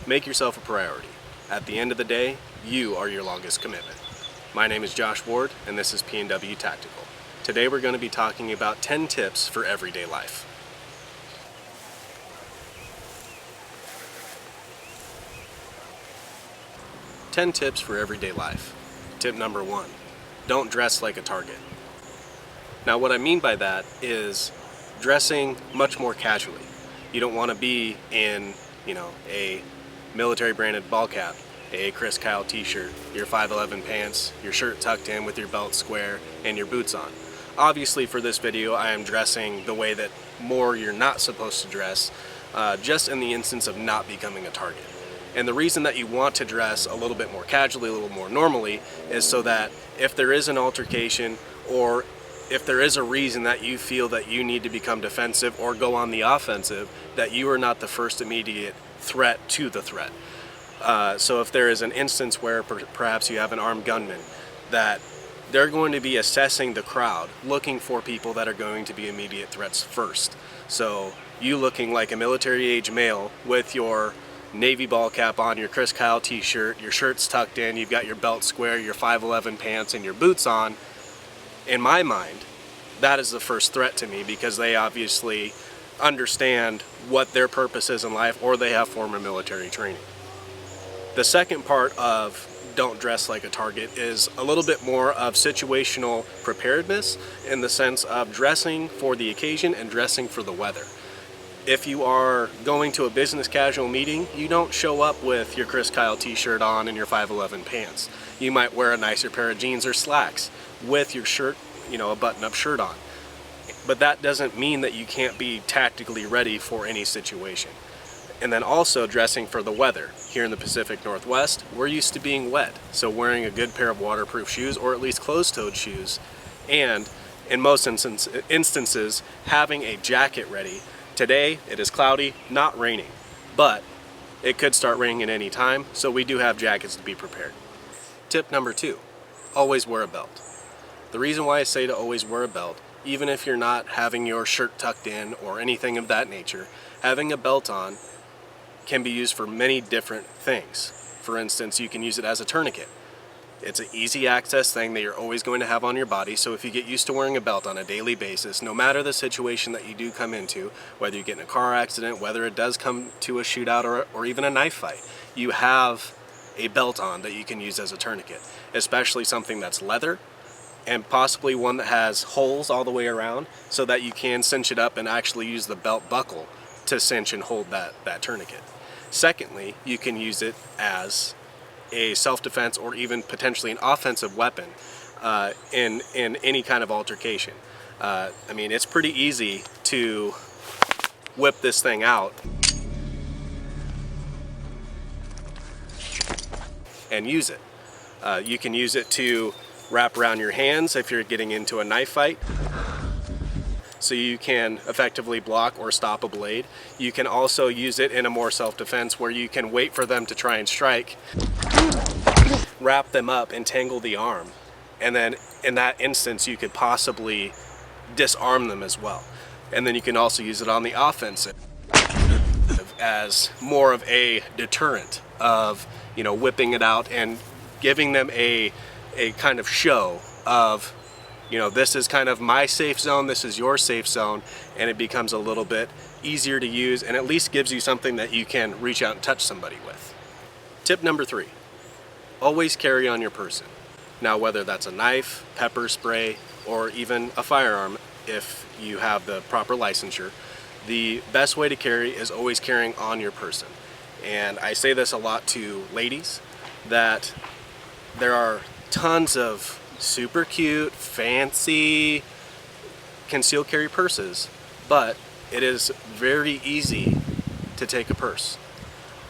Make yourself a priority. At the end of the day, you are your longest commitment. My name is Josh Ward, and this is PNW Tactical. Today we're going to be talking about 10 tips for everyday life. Ten tips for everyday life. Tip number 1, don't dress like a target. Now what I mean by that is dressing much more casually. You don't want to be in, a military branded ball cap, a Chris Kyle t-shirt, your 5'11" pants, your shirt tucked in with your belt square, and your boots on. Obviously for this video I am dressing the way that more you're not supposed to dress, just in the instance of not becoming a target. And the reason that you want to dress a little bit more casually, a little more normally, is so that if there is an altercation or if there is a reason that you feel that you need to become defensive or go on the offensive, that you are not the first immediate threat to the threat. So if there is an instance where perhaps you have an armed gunman, that they're going to be assessing the crowd, looking for people that are going to be immediate threats first. So you looking like a military age male with your navy ball cap on, your Chris Kyle t-shirt, your shirt's tucked in, you've got your belt square, your 5'11" pants, and your boots on, in my mind, that is the first threat to me, because they obviously understand what their purpose is in life, or they have former military training. The second part of don't dress like a target is a little bit more of situational preparedness, in the sense of dressing for the occasion and dressing for the weather. If you are going to a business casual meeting, you don't show up with your Chris Kyle t-shirt on and your 5'11" pants. You might wear a nicer pair of jeans or slacks with your shirt, a button-up shirt on. But that doesn't mean that you can't be tactically ready for any situation. And then also dressing for the weather. Here in the Pacific Northwest, we're used to being wet, so wearing a good pair of waterproof shoes, or at least closed-toed shoes, and in most instances, having a jacket ready. Today, it is cloudy, not raining, but it could start raining at any time, so we do have jackets to be prepared. Tip number 2, always wear a belt. The reason why I say to always wear a belt, even if you're not having your shirt tucked in or anything of that nature, having a belt on can be used for many different things. For instance, you can use it as a tourniquet. It's an easy access thing that you're always going to have on your body, so if you get used to wearing a belt on a daily basis, no matter the situation that you do come into, whether you get in a car accident, whether it does come to a shootout or even a knife fight, you have a belt on that you can use as a tourniquet, especially something that's leather, and possibly one that has holes all the way around, so that you can cinch it up and actually use the belt buckle to cinch and hold that tourniquet. Secondly, you can use it as a self-defense or even potentially an offensive weapon in any kind of altercation. It's pretty easy to whip this thing out and use it. You can use it to wrap around your hands if you're getting into a knife fight, so you can effectively block or stop a blade. You can also use it in a more self-defense, where you can wait for them to try and strike, wrap them up, and tangle the arm, and then in that instance you could possibly disarm them as well. And then you can also use it on the offensive as more of a deterrent of whipping it out and giving them a kind of show of, this is kind of my safe zone, this is your safe zone, and it becomes a little bit easier to use, and at least gives you something that you can reach out and touch somebody with. Tip number 3, always carry on your person. Now, whether that's a knife, pepper spray, or even a firearm, if you have the proper licensure, the best way to carry is always carrying on your person. And I say this a lot to ladies, that there are tons of super cute, fancy concealed carry purses, but it is very easy to take a purse.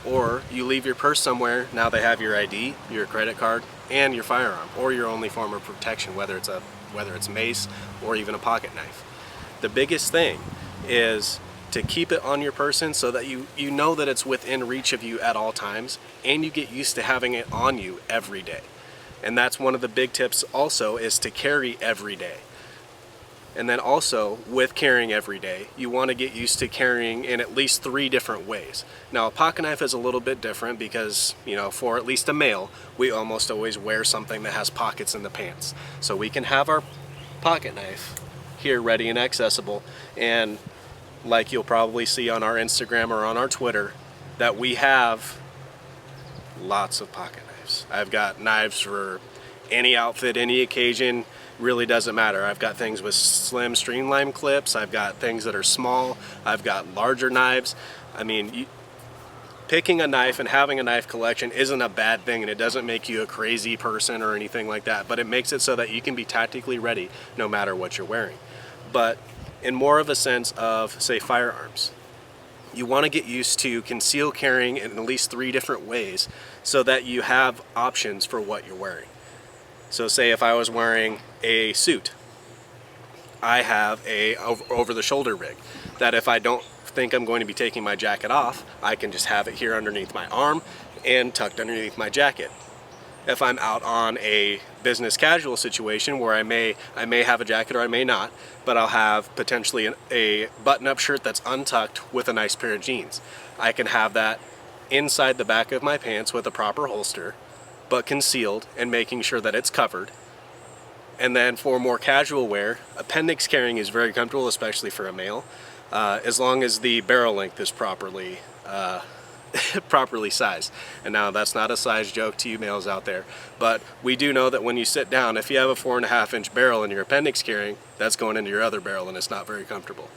Or you leave your purse somewhere, now they have your ID, your credit card, and your firearm, or your only form of protection, whether it's mace or even a pocket knife. The biggest thing is to keep it on your person so that you know that it's within reach of you at all times, and you get used to having it on you every day. And that's one of the big tips also, is to carry every day. And then also, with carrying every day, you want to get used to carrying in at least 3 different ways. Now, a pocket knife is a little bit different because, for at least a male, we almost always wear something that has pockets in the pants. So we can have our pocket knife here ready and accessible, and like you'll probably see on our Instagram or on our Twitter, that we have lots of pocket knives. I've got knives for any outfit, any occasion, really doesn't matter. I've got things with slim streamline clips, I've got things that are small, I've got larger knives. I mean, picking a knife and having a knife collection isn't a bad thing, and it doesn't make you a crazy person or anything like that, but it makes it so that you can be tactically ready no matter what you're wearing. But in more of a sense of, say, firearms, you want to get used to concealed carrying in at least 3 different ways so that you have options for what you're wearing. So say if I was wearing a suit, I have a over-the-shoulder rig that if I don't think I'm going to be taking my jacket off, I can just have it here underneath my arm and tucked underneath my jacket. If I'm out on a business casual situation where I may have a jacket or I may not, but I'll have potentially a button-up shirt that's untucked with a nice pair of jeans. I can have that inside the back of my pants with a proper holster, but concealed and making sure that it's covered. And then for more casual wear, appendix carrying is very comfortable, especially for a male, as long as the barrel length is properly sized. And now that's not a size joke to you males out there, but we do know that when you sit down, if you have a 4.5-inch barrel in your appendix carrying, that's going into your other barrel and it's not very comfortable.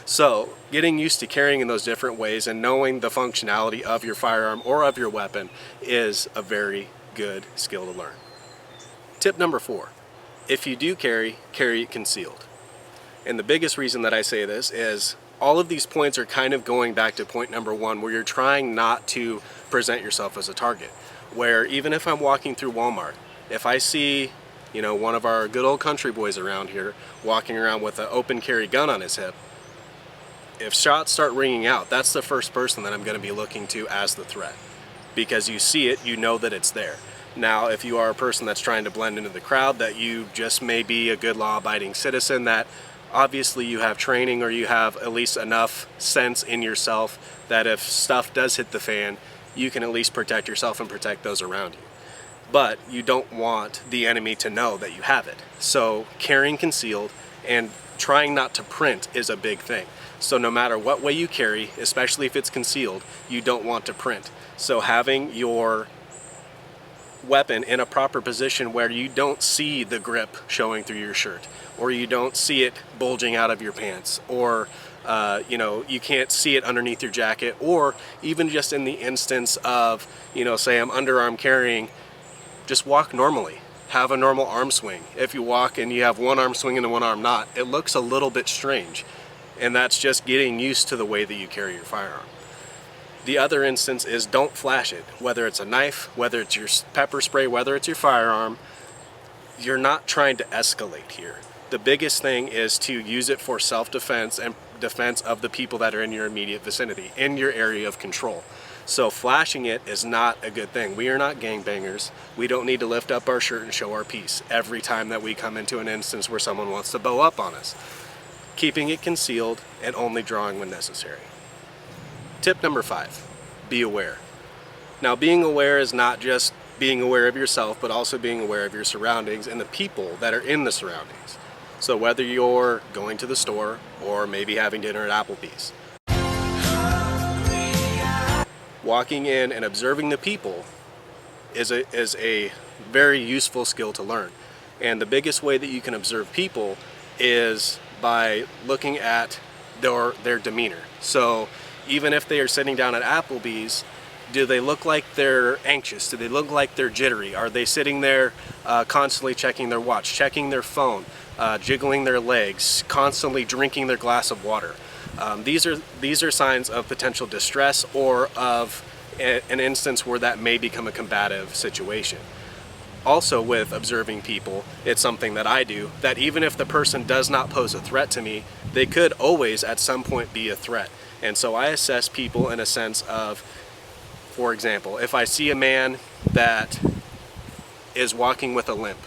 So getting used to carrying in those different ways and knowing the functionality of your firearm or of your weapon is a very good skill to learn. Tip number 4, if you do carry it concealed. And the biggest reason that I say this is all of these points are kind of going back to point number 1, where you're trying not to present yourself as a target. Where even if I'm walking through Walmart, if I see, one of our good old country boys around here walking around with an open carry gun on his hip, if shots start ringing out, that's the first person that I'm going to be looking to as the threat. Because you see it, you know that it's there. Now, if you are a person that's trying to blend into the crowd, that you just may be a good law-abiding citizen, that obviously you have training or you have at least enough sense in yourself that if stuff does hit the fan, you can at least protect yourself and protect those around you. But you don't want the enemy to know that you have it. So carrying concealed and trying not to print is a big thing. So no matter what way you carry, especially if it's concealed, you don't want to print. So having your weapon in a proper position where you don't see the grip showing through your shirt, or you don't see it bulging out of your pants, or you can't see it underneath your jacket, or even just in the instance of, say I'm underarm carrying, just walk normally. Have a normal arm swing. If you walk and you have one arm swinging and one arm not, it looks a little bit strange. And that's just getting used to the way that you carry your firearm. The other instance is don't flash it. Whether it's a knife, whether it's your pepper spray, whether it's your firearm, you're not trying to escalate here. The biggest thing is to use it for self-defense and defense of the people that are in your immediate vicinity, in your area of control. So flashing it is not a good thing. We are not gangbangers. We don't need to lift up our shirt and show our piece every time that we come into an instance where someone wants to bow up on us. Keeping it concealed and only drawing when necessary. Tip number 5, be aware. Now, being aware is not just being aware of yourself, but also being aware of your surroundings and the people that are in the surroundings. So whether you're going to the store or maybe having dinner at Applebee's, walking in and observing the people is a very useful skill to learn. And the biggest way that you can observe people is by looking at their demeanor. So even if they are sitting down at Applebee's, do they look like they're anxious? Do they look like they're jittery? Are they sitting there constantly checking their watch, checking their phone, jiggling their legs, constantly drinking their glass of water? These are signs of potential distress or of an instance where that may become a combative situation. Also, with observing people, it's something that I do, that even if the person does not pose a threat to me, they could always at some point be a threat. And so I assess people in a sense of, for example, if I see a man that is walking with a limp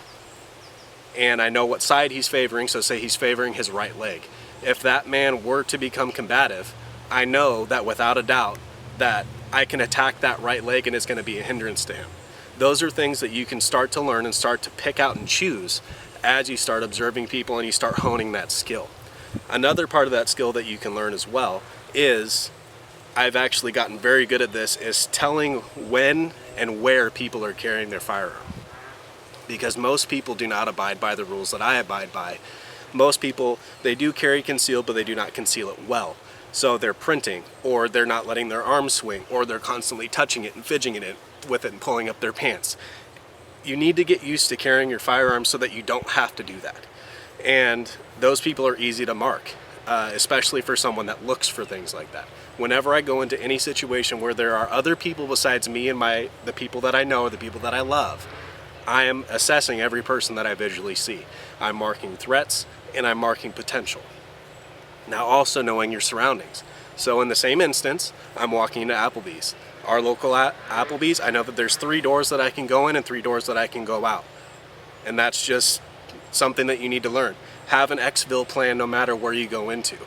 and I know what side he's favoring, so say he's favoring his right leg. If that man were to become combative, I know that without a doubt that I can attack that right leg and it's going to be a hindrance to him. Those are things that you can start to learn and start to pick out and choose as you start observing people and you start honing that skill. Another part of that skill that you can learn as well is, I've actually gotten very good at this, is telling when and where people are carrying their firearm. Because most people do not abide by the rules that I abide by. Most people, they do carry concealed, but they do not conceal it well. So they're printing, or they're not letting their arms swing, or they're constantly touching it and fidgeting it with it and pulling up their pants. You need to get used to carrying your firearm so that you don't have to do that. And those people are easy to mark, especially for someone that looks for things like that. Whenever I go into any situation where there are other people besides me and the people that I know, the people that I love, I am assessing every person that I visually see. I'm marking threats and I'm marking potential. Now also knowing your surroundings. So in the same instance, I'm walking into Applebee's. Our local Applebee's, I know that there's 3 doors that I can go in and 3 doors that I can go out. And that's just something that you need to learn. Have an exfil plan no matter where you go into.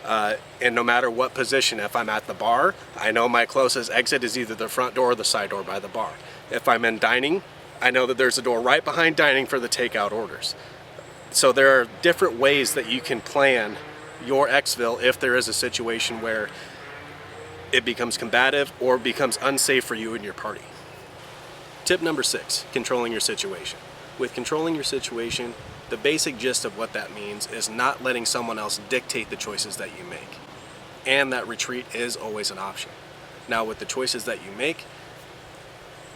And no matter what position. If I'm at the bar, I know my closest exit is either the front door or the side door by the bar. If I'm in dining, I know that there's a door right behind dining for the takeout orders. So there are different ways that you can plan your exfil if there is a situation where it becomes combative or becomes unsafe for you and your party. Tip number 6, controlling your situation. With controlling your situation, the basic gist of what that means is not letting someone else dictate the choices that you make. And that retreat is always an option. Now with the choices that you make,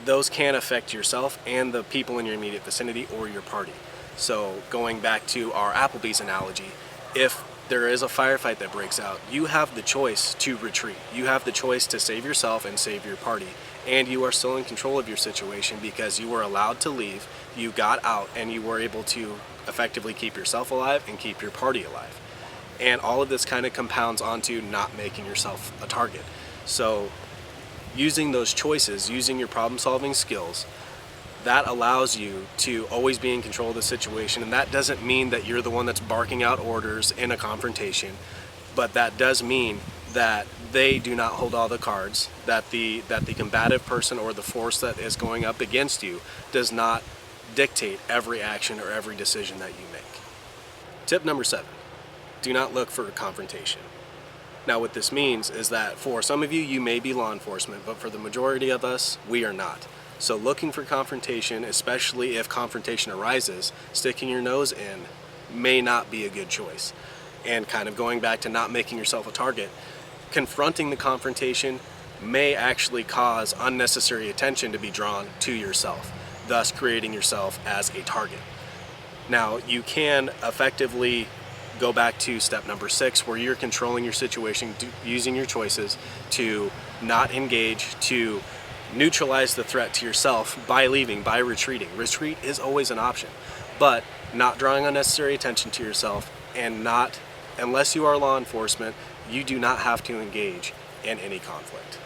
those can affect yourself and the people in your immediate vicinity or your party. So going back to our Applebee's analogy, if there is a firefight that breaks out, you have the choice to retreat. You have the choice to save yourself and save your party. And you are still in control of your situation because you were allowed to leave, you got out, and you were able to effectively keep yourself alive and keep your party alive. And all of this kind of compounds onto not making yourself a target. So using those choices, using your problem-solving skills, that allows you to always be in control of the situation. And that doesn't mean that you're the one that's barking out orders in a confrontation, but that does mean that they do not hold all the cards, that the combative person or the force that is going up against you does not dictate every action or every decision that you make. Tip number 7, do not look for a confrontation. Now what this means is that for some of you, you may be law enforcement, but for the majority of us, we are not. So looking for confrontation, especially if confrontation arises, sticking your nose in may not be a good choice. And kind of going back to not making yourself a target, confronting the confrontation may actually cause unnecessary attention to be drawn to yourself, thus creating yourself as a target. Now, you can effectively go back to step number 6, where you're controlling your situation, using your choices to not engage, to neutralize the threat to yourself by leaving, by retreating. Retreat is always an option, but not drawing unnecessary attention to yourself, and not, unless you are law enforcement, you do not have to engage in any conflict.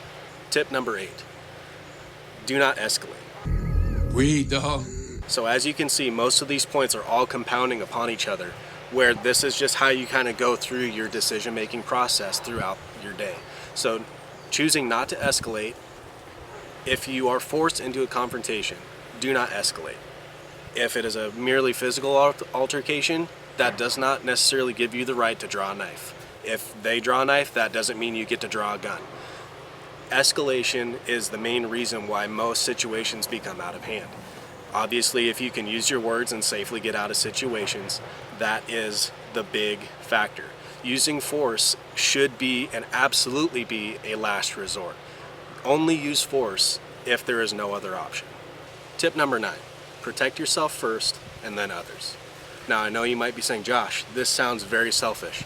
Tip number 8, do not escalate. Weed, dog. So as you can see, most of these points are all compounding upon each other, where this is just how you kind of go through your decision-making process throughout your day. So choosing not to escalate. If you are forced into a confrontation, do not escalate. If it is a merely physical altercation, that does not necessarily give you the right to draw a knife. If they draw a knife, that doesn't mean you get to draw a gun. Escalation is the main reason why most situations become out of hand. Obviously, if you can use your words and safely get out of situations, that is the big factor. Using force should be and absolutely be a last resort. Only use force if there is no other option. Tip number 9, protect yourself first and then others. Now I know you might be saying, Josh, this sounds very selfish.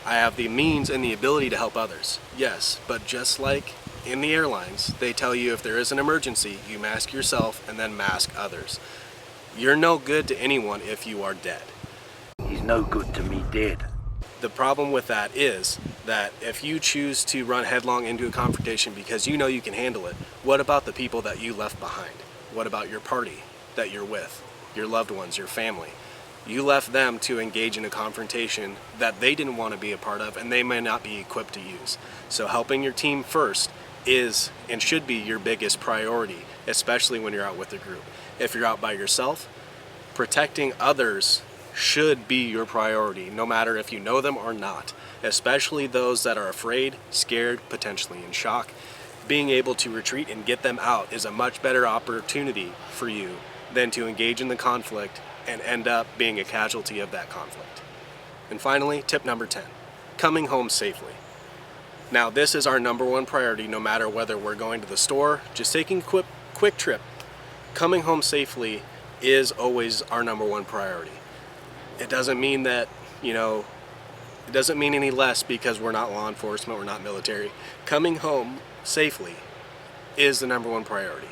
I have the means and the ability to help others. Yes, but just like in the airlines, they tell you if there is an emergency, you mask yourself and then mask others. You're no good to anyone if you are dead. He's no good to me dead. The problem with that is that if you choose to run headlong into a confrontation because you know you can handle it, what about the people that you left behind? What about your party that you're with, your loved ones, your family? You left them to engage in a confrontation that they didn't want to be a part of and they may not be equipped to use. So helping your team first is and should be your biggest priority, especially when you're out with a group. If you're out by yourself, protecting others should be your priority, no matter if you know them or not, especially those that are afraid, scared, potentially in shock. Being able to retreat and get them out is a much better opportunity for you than to engage in the conflict and end up being a casualty of that conflict. And finally, tip number 10, coming home safely. Now, this is our number one priority, no matter whether we're going to the store, just taking a quick trip. Coming home safely is always our number one priority. It doesn't mean that, it doesn't mean any less because we're not law enforcement, we're not military. Coming home safely is the number one priority.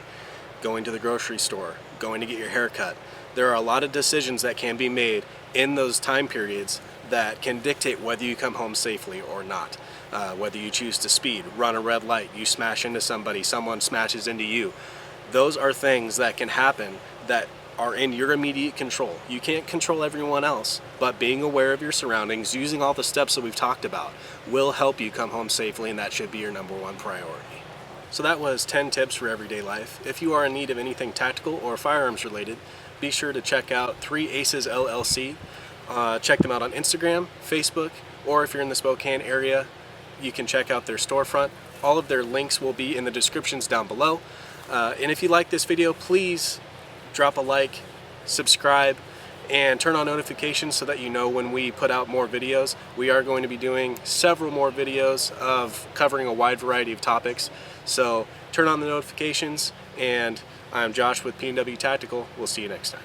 Going to the grocery store, going to get your hair cut. There are a lot of decisions that can be made in those time periods that can dictate whether you come home safely or not. Whether you choose to speed, run a red light, you smash into somebody, someone smashes into you. Those are things that can happen that are in your immediate control. You can't control everyone else, but being aware of your surroundings, using all the steps that we've talked about, will help you come home safely, and that should be your number one priority. So that was 10 tips for everyday life. If you are in need of anything tactical or firearms related, be sure to check out 3 Aces LLC. Check them out on Instagram, Facebook, or if you're in the Spokane area, you can check out their storefront. All of their links will be in the descriptions down below. And if you like this video, please drop a like, subscribe, and turn on notifications so that you know when we put out more videos. We are going to be doing several more videos of covering a wide variety of topics. So turn on the notifications, and I'm Josh with PNW Tactical. We'll see you next time.